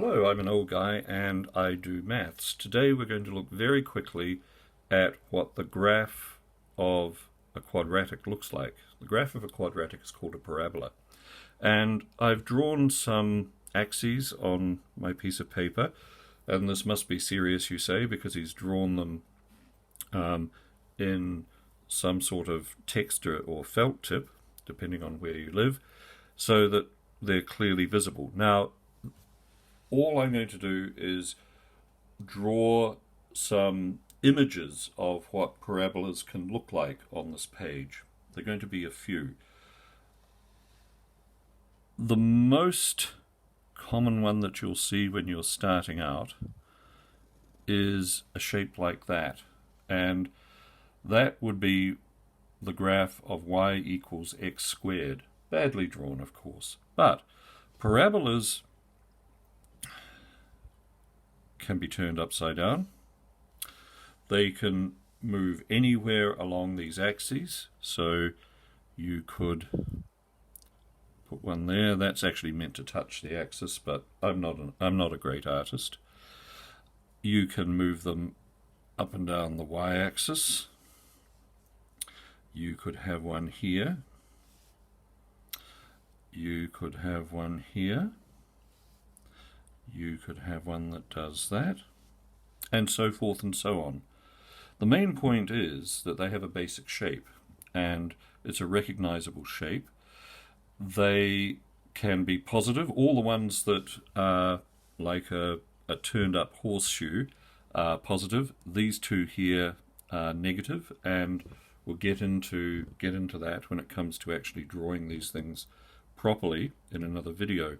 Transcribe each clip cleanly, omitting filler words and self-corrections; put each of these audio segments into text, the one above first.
Hello, I'm an old guy and I do maths. Today we're going to look very quickly at what the graph of a quadratic looks like. The graph of a quadratic is called a parabola. And I've drawn some axes on my piece of paper, and this must be serious, you say, because he's drawn them in some sort of texture or felt tip, depending on where you live, so that they're clearly visible. Now, all I'm going to do is draw some images of what parabolas can look like on this page. They're going to be a few. The most common one that you'll see when you're starting out is a shape like that, and that would be the graph of y equals x squared. Badly drawn, of course, but parabolas can be turned upside down. They can move anywhere along these axes, so you could put one there. That's actually meant to touch the axis, but I'm not a great artist. You can move them up and down the y-axis. You could have one here. You could have one here. You could have one that does that, and so forth and so on. The main point is that they have a basic shape, and it's a recognizable shape. They can be positive. All the ones that are like a turned up horseshoe are positive. These two here are negative, and we'll get into that when it comes to actually drawing these things properly in another video.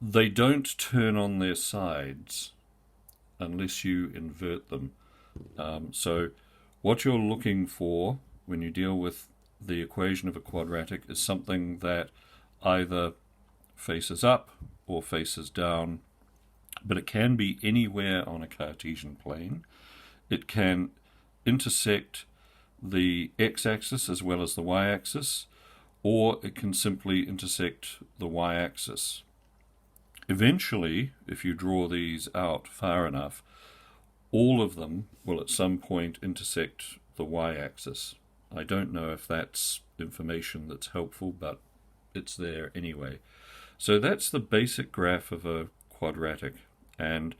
They don't turn on their sides unless you invert them. So what you're looking for when you deal with the equation of a quadratic is something that either faces up or faces down, but it can be anywhere on a Cartesian plane. It can intersect the x-axis as well as the y-axis, or it can simply intersect the y-axis. Eventually, if you draw these out far enough, all of them will at some point intersect the y-axis. I don't know if that's information that's helpful, but it's there anyway. So that's the basic graph of a quadratic, and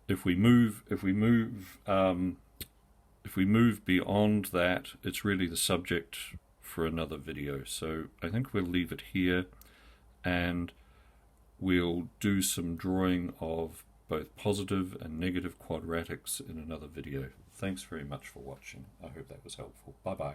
if we move beyond that, it's really the subject for another video. So I think we'll leave it here, and we'll do some drawing of both positive and negative quadratics in another video. Thanks very much for watching. I hope that was helpful. Bye-bye.